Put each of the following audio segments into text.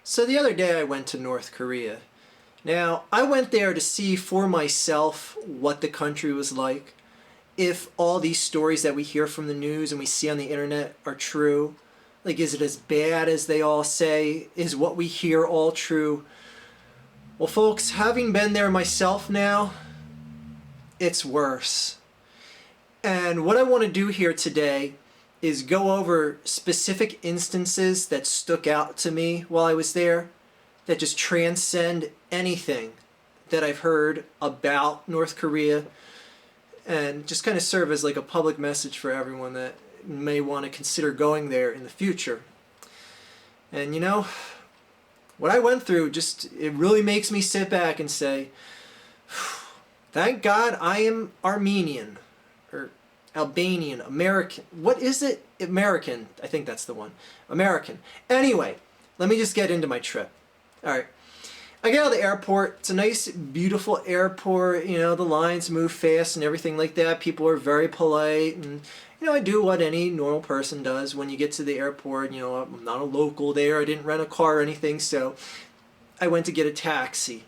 So the other day I went to North Korea. Now, I went there to see for myself what the country was like, if all these stories that we hear from the news and we see on the internet are true. Like, is it as bad as they all say? Is what we hear all true? Well, folks, having been there myself now, it's worse. And what I want to do here today is go over specific instances that stuck out to me while I was there that just transcend anything that I've heard about North Korea, and just kind of serve as like a public message for everyone that may want to consider going there in the future. And you know, what I went through, just it really makes me sit back and say, thank God I am Armenian, or Albanian, American. What is it? American. I think that's the one. American. Anyway, let me just get into my trip. Alright. I get out of the airport. It's a nice, beautiful airport. You know, the lines move fast and everything like that. People are very polite. And, you know, I do what any normal person does when you get to the airport. You know, I'm not a local there. I didn't rent a car or anything. So I went to get a taxi.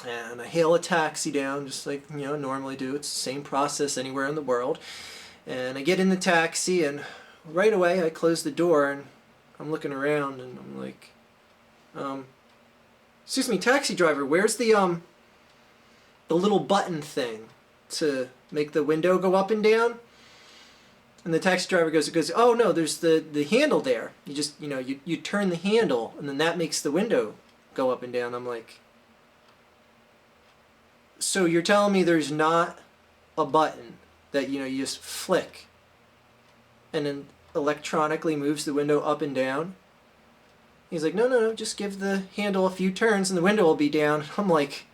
And I hail a taxi down just like, you know, normally do. It's the same process anywhere in the world. And I get in the taxi, and right away I close the door, and I'm looking around, and I'm like, excuse me, taxi driver, where's the little button thing to make the window go up and down? And the taxi driver goes, oh no, there's the handle there. You just, you know, you turn the handle, and then that makes the window go up and down. I'm like, so you're telling me there's not a button that, you know, you just flick and then electronically moves the window up and down? He's like, no, just give the handle a few turns and the window will be down. I'm like,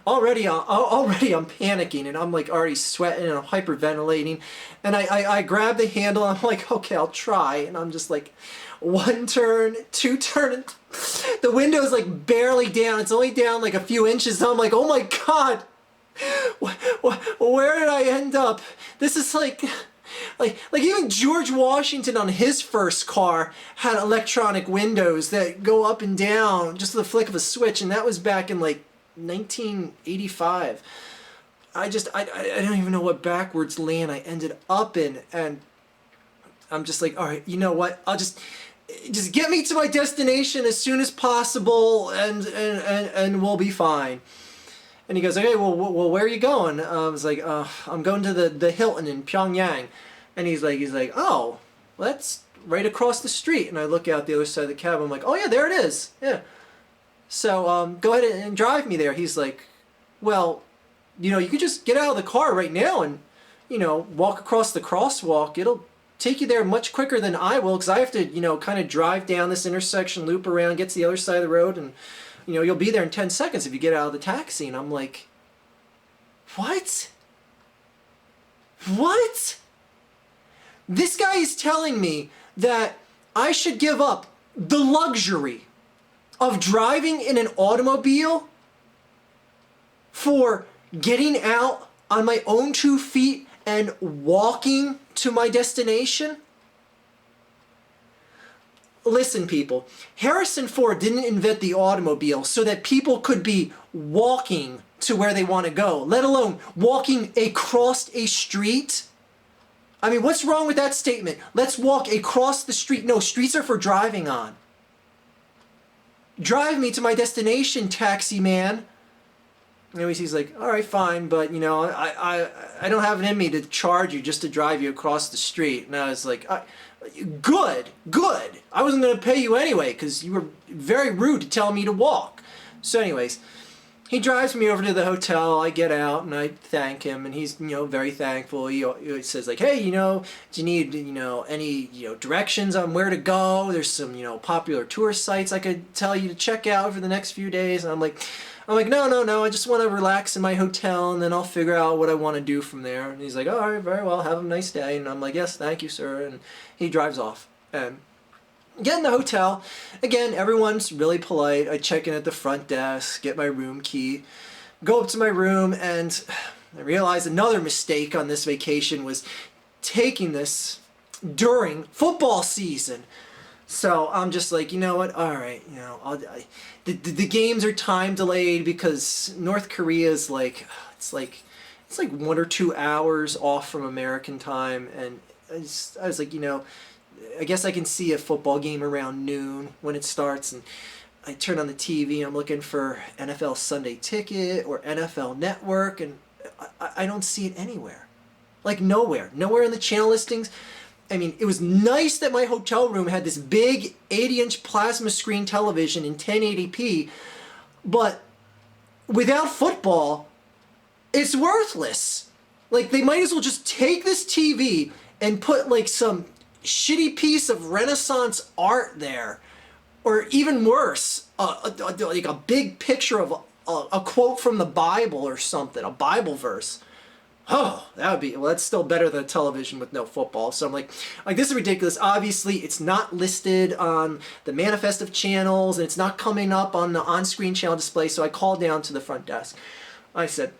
already I'm panicking, and I'm like already sweating and I'm hyperventilating, and I grab the handle, and I'm like, okay, I'll try, and I'm just like, one turn, two turn, the window's like barely down. It's only down like a few inches. And I'm like, oh my God, where did I end up? This is like even George Washington on his first car had electronic windows that go up and down just with the flick of a switch, and that was back in like 1985. I don't even know what backwards land I ended up in, and I'm just like, all right, you know what? I'll just get me to my destination as soon as possible, and we'll be fine. And he goes, okay, well, where are you going? I was like, I'm going to the Hilton in Pyongyang. And he's like, oh, well, that's right across the street. And I look out the other side of the cab. I'm like, oh yeah, there it is. Yeah. So go ahead and drive me there. He's like, well, you know, you could just get out of the car right now and, you know, walk across the crosswalk. It'll take you there much quicker than I will, because I have to, you know, kind of drive down this intersection, loop around, get to the other side of the road, and, you know, you'll be there in 10 seconds if you get out of the taxi. And I'm like, what? What? This guy is telling me that I should give up the luxury of driving in an automobile for getting out on my own 2 feet and walking to my destination? Listen, people, Harrison Ford didn't invent the automobile so that people could be walking to where they want to go, let alone walking across a street. I mean, what's wrong with that statement? Let's walk across the street. No, streets are for driving on. Drive me to my destination, taxi man. Anyways, he's like, all right, fine, but, you know, I don't have it in me to charge you just to drive you across the street. And I was like, good. I wasn't going to pay you anyway, because you were very rude to tell me to walk. So anyways, he drives me over to the hotel. I get out and I thank him, and he's, you know, very thankful. He says like, hey, you know, do you need, you know, any, you know, directions on where to go? There's some, you know, popular tourist sites I could tell you to check out for the next few days. And I'm like, no, I just want to relax in my hotel, and then I'll figure out what I want to do from there. And he's like, all right, very well, have a nice day. And I'm like, yes, thank you, sir. And he drives off. And get in the hotel. Again, everyone's really polite. I check in at the front desk, get my room key, go up to my room, and I realize another mistake on this vacation was taking this during football season. So I'm just like, you know what? All right, the games are time delayed because North Korea is it's like it's like 1 or 2 hours off from American time, and I was like, I guess I can see a football game around noon when it starts, and I turn on the TV. I'm looking for NFL Sunday Ticket or NFL Network, and I don't see it anywhere. Like nowhere in the channel listings. I mean, it was nice that my hotel room had this big 80-inch plasma screen television in 1080p, but without football, it's worthless. Like, they might as well just take this TV and put like some shitty piece of Renaissance art there, or even worse, like a big picture of a quote from the Bible or something, a Bible verse. Oh, that would be, well, that's still better than a television with no football. So I'm like, this is ridiculous. Obviously, it's not listed on the manifest of channels, and it's not coming up on the on-screen channel display. So I called down to the front desk. I said,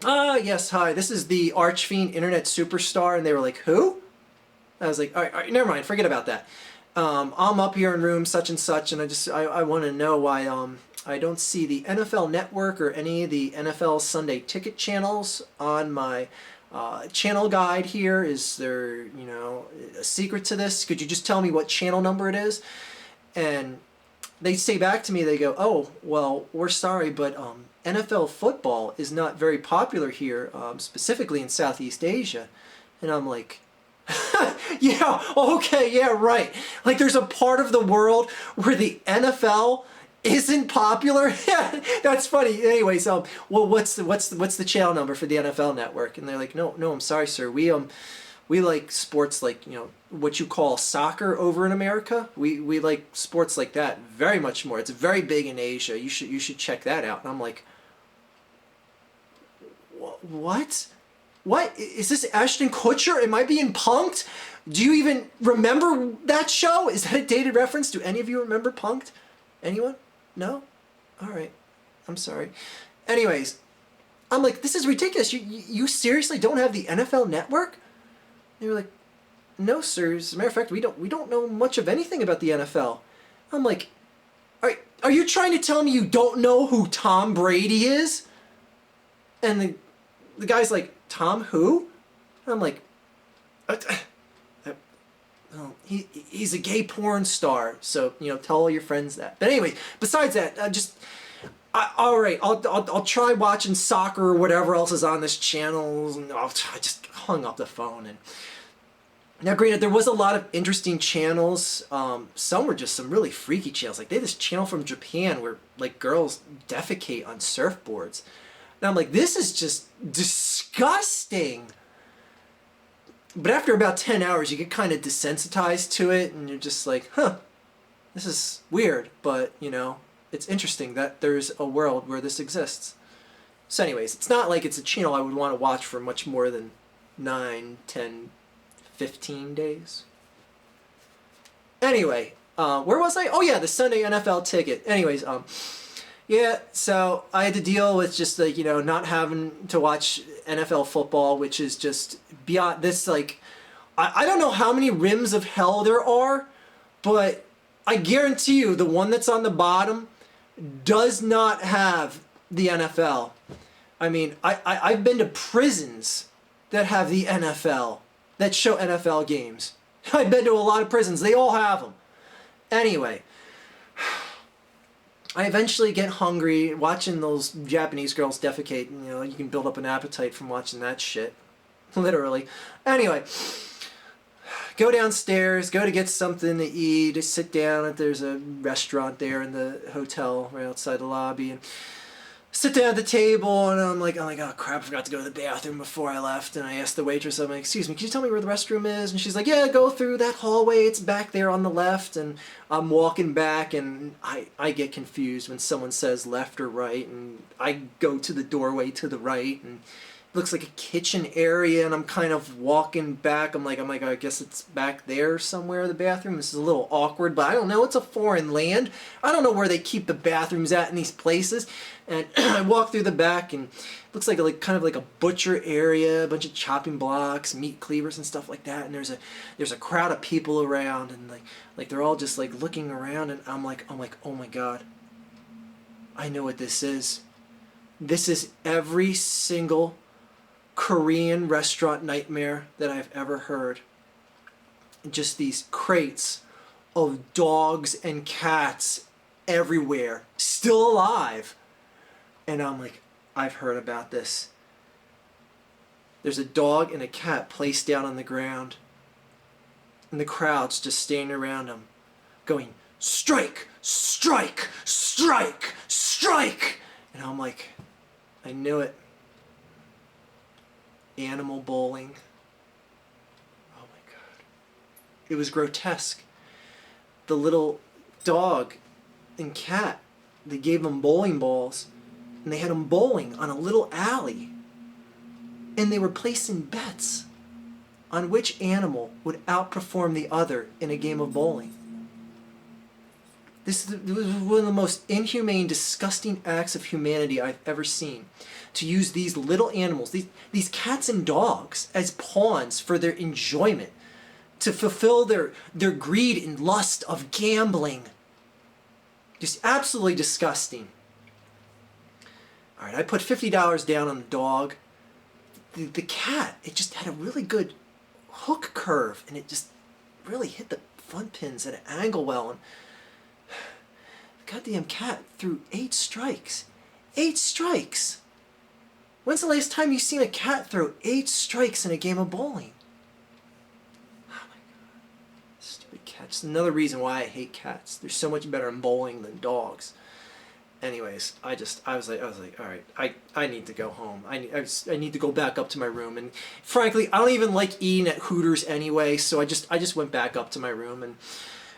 yes, hi, this is the Archfiend Internet Superstar. And they were like, who? I was like, all right, never mind, forget about that. I'm up here in room such and such, and I want to know why I don't see the NFL Network or any of the NFL Sunday Ticket channels on my channel guide here. Is there, a secret to this? Could you just tell me what channel number it is? And they say back to me, they go, oh, well, we're sorry, but NFL football is not very popular here, specifically in Southeast Asia. And I'm like, yeah, okay, yeah, right. Like, there's a part of the world where the NFL isn't popular. That's funny. Anyways, well, what's the channel number for the NFL Network? And they're like, no, I'm sorry, sir. We like sports like, what you call soccer over in America. We like sports like that very much more. It's very big in Asia. You should check that out. And I'm like, what? What? Is this Ashton Kutcher? Am I being punked? Do you even remember that show? Is that a dated reference? Do any of you remember Punked? Anyone? No? All right. I'm sorry. Anyways, I'm like, this is ridiculous. You seriously don't have the NFL Network? They were like, no, sir. As a matter of fact, we don't know much of anything about the NFL. I'm like, are you trying to tell me you don't know who Tom Brady is? And the guy's like, Tom who? I'm like, he's a gay porn star, so tell all your friends that. But anyway, besides that, all right, I'll try watching soccer or whatever else is on this channel. And I just hung up the phone. And now, granted, there was a lot of interesting channels. Some were just some really freaky channels. Like, they had this channel from Japan where like girls defecate on surfboards. And I'm like, this is just disgusting. But after about 10 hours, you get kind of desensitized to it, and you're just like, this is weird, but, it's interesting that there's a world where this exists. So anyways, it's not like it's a channel I would want to watch for much more than 9, 10, 15 days. Anyway, where was I? Oh yeah, the Sunday NFL Ticket. Anyways, yeah, so I had to deal with just like, not having to watch NFL football, which is just beyond this, like, I don't know how many rims of hell there are, but I guarantee you the one that's on the bottom does not have the NFL. I mean, I've been to prisons that have the NFL, that show NFL games. I've been to a lot of prisons. They all have them. Anyway, I eventually get hungry watching those Japanese girls defecate. You can build up an appetite from watching that shit. Literally. Anyway, go downstairs, go to get something to eat, sit down. There's a restaurant there in the hotel right outside the lobby. And sit down at the table, and I'm like, oh crap, I forgot to go to the bathroom before I left. And I asked the waitress, I'm like, excuse me, can you tell me where the restroom is? And she's like, yeah, go through that hallway, it's back there on the left. And I'm walking back, and I get confused when someone says left or right, and I go to the doorway to the right, and looks like a kitchen area, and I'm kind of walking back. I'm like, I guess it's back there somewhere, the bathroom. This is a little awkward, but I don't know. It's a foreign land. I don't know where they keep the bathrooms at in these places. And I walk through the back, and it looks like kind of like a butcher area, a bunch of chopping blocks, meat cleavers, and stuff like that. And there's a crowd of people around, and like they're all just like looking around, and I'm like, oh my God, I know what this is. This is every single Korean restaurant nightmare that I've ever heard. Just these crates of dogs and cats everywhere, still alive. And I'm like, I've heard about this. There's a dog and a cat placed down on the ground, and the crowd's just standing around them, going, strike, strike, strike, strike. And I'm like, I knew it. Animal bowling. Oh my God. It was grotesque. The little dog and cat, they gave them bowling balls, and they had them bowling on a little alley. And they were placing bets on which animal would outperform the other in a game of bowling. This was one of the most inhumane, disgusting acts of humanity I've ever seen. To use these little animals, these cats and dogs, as pawns for their enjoyment, to fulfill their greed and lust of gambling. Just absolutely disgusting. All right, I put $50 down on the dog. The cat, it just had a really good hook curve, and it just really hit the fun pins at an angle well. And the goddamn cat threw 8 strikes. 8 strikes! When's the last time you've seen a cat throw 8 strikes in a game of bowling? Oh my God. Stupid cats. Another reason why I hate cats. They're so much better in bowling than dogs. Anyways, I was like, all right, I need to go home. I need to go back up to my room. And frankly, I don't even like eating at Hooters anyway, so I just went back up to my room and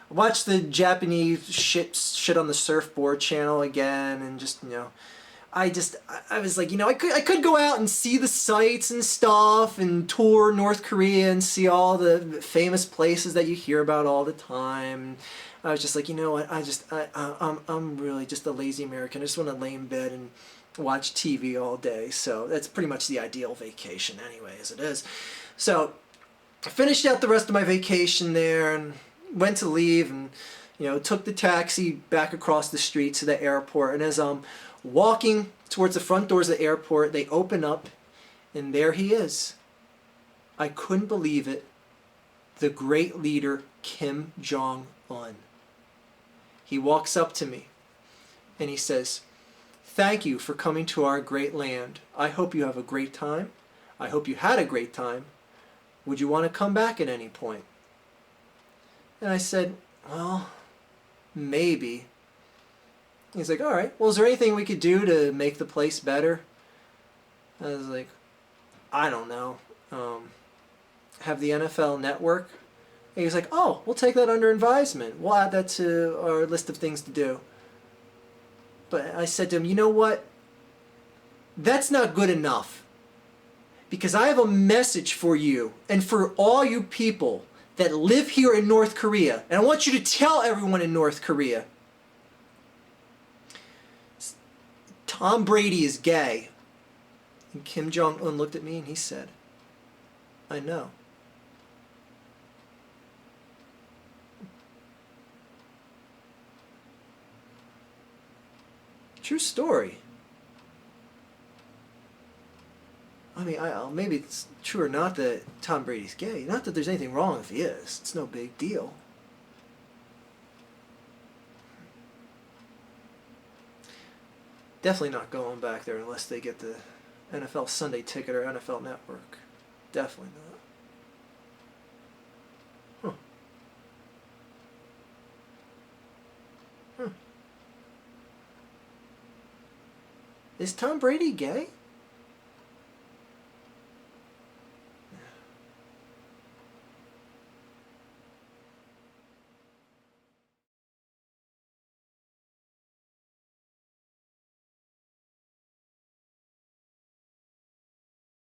watched the Japanese shit on the surfboard channel again, and just, you know, I was like, you know, I could go out and see the sights and stuff and tour North Korea and see all the famous places that you hear about all the time. I was just like, you know what, I'm really just a lazy American. I just want to lay in bed and watch TV all day. So that's pretty much the ideal vacation anyway, as it is. So I finished out the rest of my vacation there and went to leave, and, you know, took the taxi back across the street to the airport. And as I'm walking towards the front doors of the airport, they open up, and there he is. I couldn't believe it. The great leader, Kim Jong-un. He walks up to me, and he says, "Thank you for coming to our great land. I hope you have a great time. I hope you had a great time. Would you want to come back at any point?" And I said, "Well, maybe." He's like, "All right, well, is there anything we could do to make the place better?" I was like, "I don't know. Have the NFL Network?" And he was like, "Oh, we'll take that under advisement. We'll add that to our list of things to do." But I said to him, "You know what? That's not good enough. Because I have a message for you and for all you people that live here in North Korea. And I want you to tell everyone in North Korea. Tom Brady is gay." And Kim Jong-un looked at me and he said, "I know." True story. I mean, maybe it's true or not that Tom Brady's gay. Not that there's anything wrong if he is. It's no big deal. Definitely not going back there unless they get the NFL Sunday Ticket or NFL Network. Definitely not. Is Tom Brady gay?